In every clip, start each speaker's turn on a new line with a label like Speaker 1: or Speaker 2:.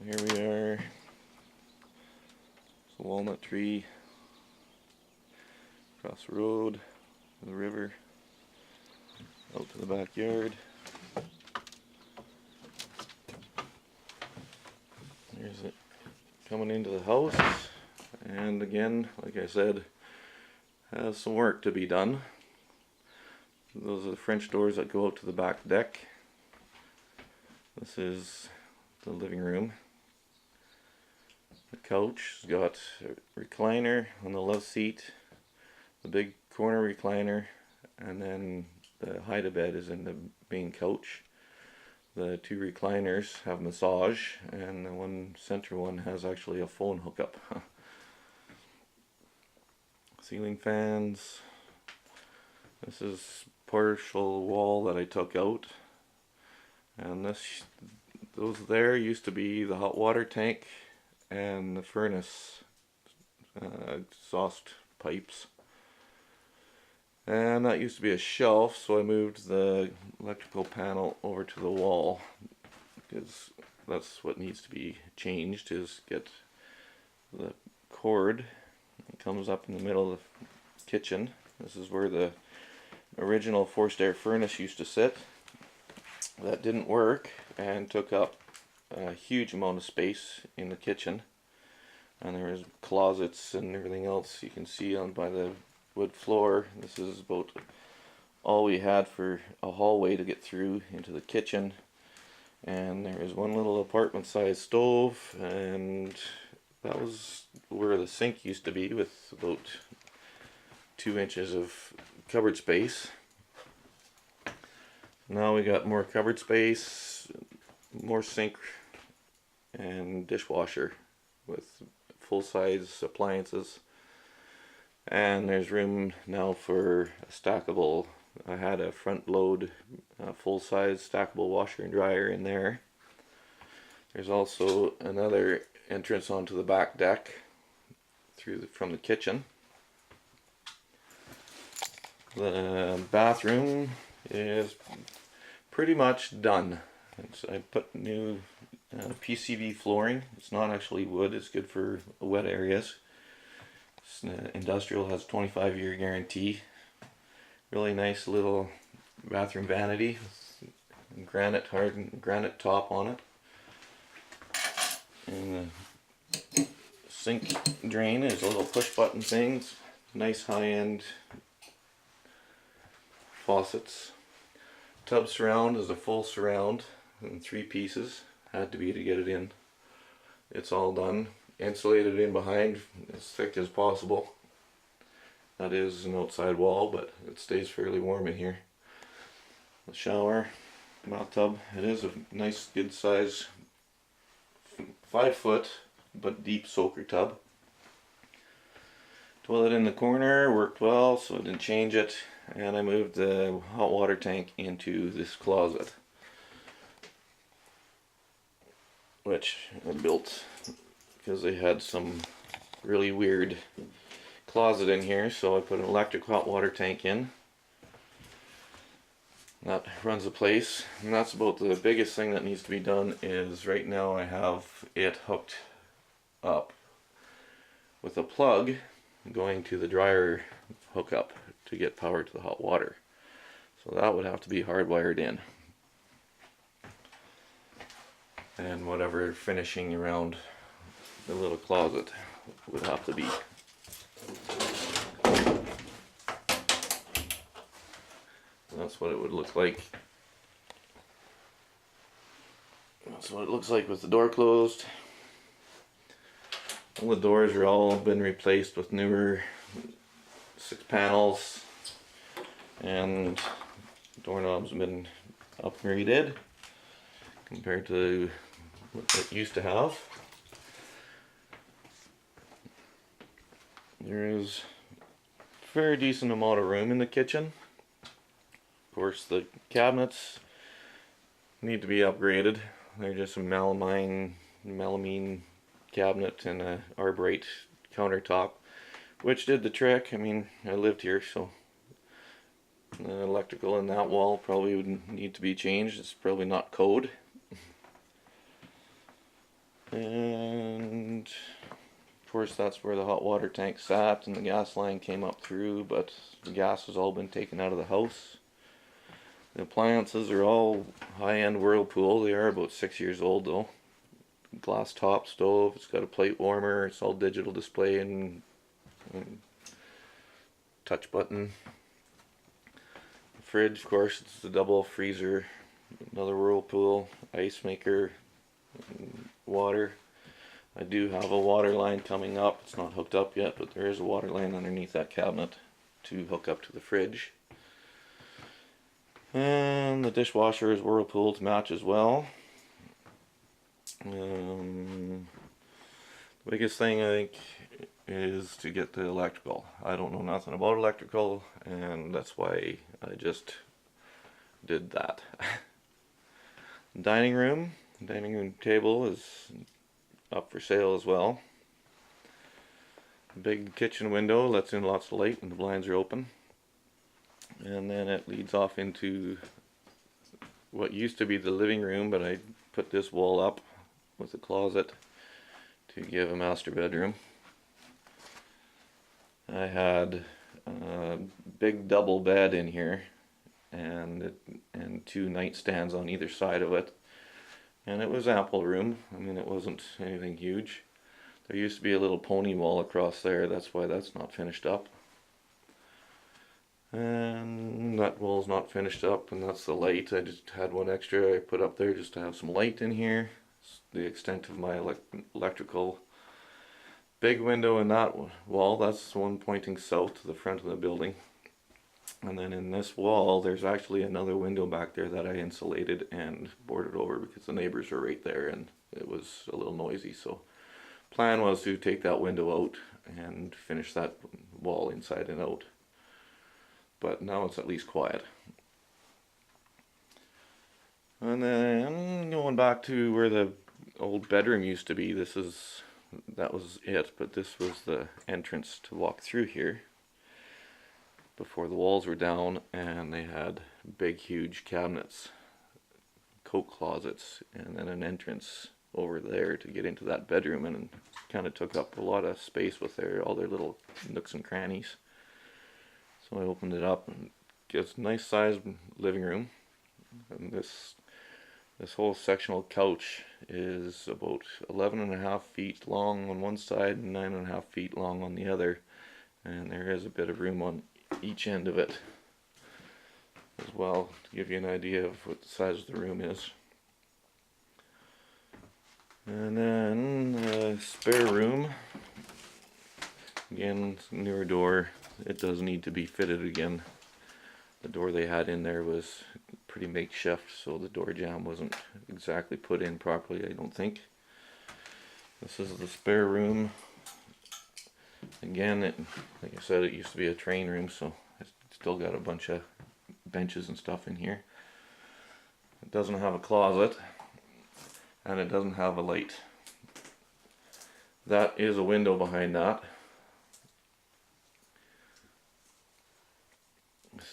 Speaker 1: Here we are. It's a walnut tree across the road, the river, out to the backyard. Here's it coming into the house, and again, like I said, has some work to be done. Those are the French doors that go out to the back deck. This is the living room. The couch has got a recliner on the love seat, the big corner recliner, and then the hide-a-bed is in the main couch. The two recliners have massage, and the one center one has actually a phone hookup. Ceiling fans. This is partial wall that I took out, and those there used to be the hot water tank and the furnace exhaust pipes, and that used to be a shelf, so I moved the electrical panel over to the wall because that's what needs to be changed, is get the cord. It comes up in the middle of the kitchen. This is where the original forced air furnace used to sit. That didn't work and took up a huge amount of space in the kitchen, and there was closets and everything else you can see on by the wood floor. This is about all we had for a hallway to get through into the kitchen, and there is one little apartment sized stove, and that was where the sink used to be with about 2 inches of cupboard space. Now we got more cupboard space, more sink and dishwasher with full-size appliances, and there's room now for a stackable. I had a front load full-size stackable washer and dryer in there. There's also another entrance onto the back deck from the kitchen. The bathroom is pretty much done. I put new PCV flooring. It's not actually wood, it's good for wet areas. Industrial has a 25-year guarantee. Really nice little bathroom vanity with hard granite top on it. And the sink drain is a little push button thing. Nice high-end faucets. Tub surround is a full surround in 3 pieces. Had to be to get it in. It's all done. Insulated in behind as thick as possible. That is an outside wall, but it stays fairly warm in here. The shower, bathtub. It is a nice, good size 5-foot but deep soaker tub. Toilet in the corner worked well, so I didn't change it. And I moved the hot water tank into this closet, which I built because they had some really weird closet in here, so I put an electric hot water tank in. That runs the place, and that's about the biggest thing that needs to be done. Is right now I have it hooked up with a plug going to the dryer hookup to get power to the hot water. So that would have to be hardwired in. And whatever finishing around the little closet would have to be. That's what it would look like. That's what it looks like with the door closed. All the doors are all been replaced with newer 6 panels, and doorknobs have been upgraded compared to what it used to have. There is a very decent amount of room in the kitchen. Of course, the cabinets need to be upgraded. They're just a melamine cabinet and a arborite countertop, which did the trick. I mean, I lived here, so the electrical in that wall probably would need to be changed. It's probably not code. Of course, that's where the hot water tank sat, and the gas line came up through, but the gas has all been taken out of the house. The appliances are all high-end Whirlpool. They are about 6 years old though. Glass top stove, it's got a plate warmer, it's all digital display and touch button. The fridge, of course, it's the double freezer, another Whirlpool, ice maker, water. I do have a water line coming up. It's not hooked up yet, but there is a water line underneath that cabinet to hook up to the fridge. And the dishwasher is Whirlpool to match as well. The biggest thing I think is to get the electrical. I don't know nothing about electrical, and that's why I just did that. Dining room table is up for sale as well. Big kitchen window lets in lots of light and the blinds are open. And then it leads off into what used to be the living room, but I put this wall up with a closet to give a master bedroom. I had a big double bed in here and two nightstands on either side of it, and it was ample room. I mean, it wasn't anything huge. There used to be a little pony wall across there, that's why that's not finished up. And that wall's not finished up, and that's the light. I just had one extra I put up there just to have some light in here. It's the extent of my electrical. Big window in that wall, that's the one pointing south to the front of the building. And then in this wall, there's actually another window back there that I insulated and boarded over because the neighbors are right there and it was a little noisy. So plan was to take that window out and finish that wall inside and out. But now it's at least quiet. And then going back to where the old bedroom used to be, that was it, but this was the entrance to walk through here before the walls were down, and they had big huge cabinets, coat closets, and then an entrance over there to get into that bedroom, and it kind of took up a lot of space with all their little nooks and crannies. So I opened it up and gets a nice sized living room. And this whole sectional couch is about 11.5 feet long on one side and 9.5 feet long on the other. And there is a bit of room on each end of it as well, to give you an idea of what the size of the room is. And then the spare room. Again, newer door. It does need to be fitted again. The door they had in there was pretty makeshift, so the door jamb wasn't exactly put in properly, I don't think. This is the spare room. Again, like I said, it used to be a train room, so it's still got a bunch of benches and stuff in here. It doesn't have a closet, and it doesn't have a light. That is a window behind that.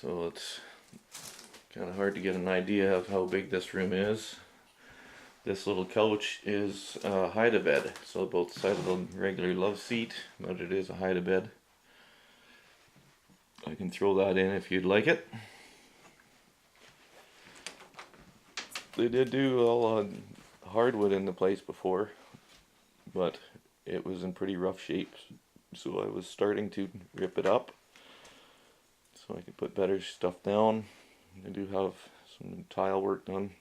Speaker 1: So it's kind of hard to get an idea of how big this room is. This little couch is a hide-a-bed, so both sides of the regular love seat, but it is a hide-a-bed. I can throw that in if you'd like it. They did do all hardwood in the place before, but it was in pretty rough shape, so I was starting to rip it up so I could put better stuff down. I do have some tile work done.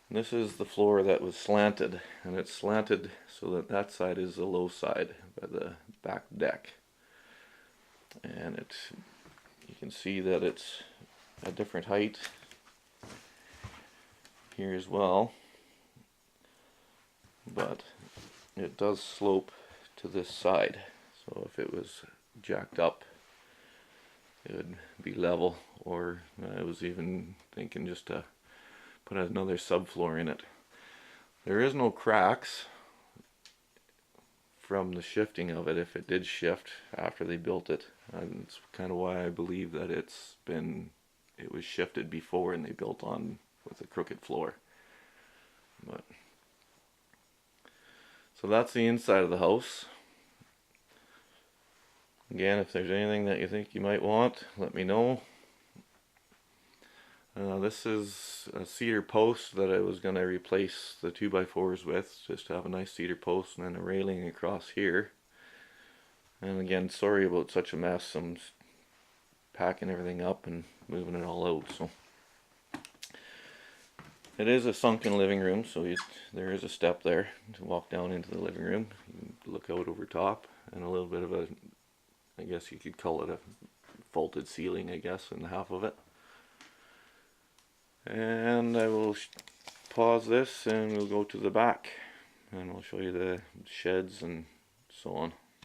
Speaker 1: And this is the floor that was slanted, and it's slanted so that that side is the low side by the back deck. And you can see that it's a different height here as well, but it does slope to this side, so if it was jacked up it would be level, or I was even thinking just to put another subfloor in it. There is no cracks from the shifting of it if it did shift after they built it, and it's kind of why I believe that it was shifted before and they built on with a crooked floor. But So that's the inside of the house. Again, if there's anything that you think you might want, let me know. This is a cedar post that I was going to replace the 2x4s with, just to have a nice cedar post and then a railing across here. And again, sorry about such a mess. I'm packing everything up and moving it all out. So it is a sunken living room, so there is a step there to walk down into the living room. You can look out over top, and a little bit of a, I guess you could call it a vaulted ceiling, I guess, in half of it. And I will pause this and we'll go to the back and we'll show you the sheds and so on.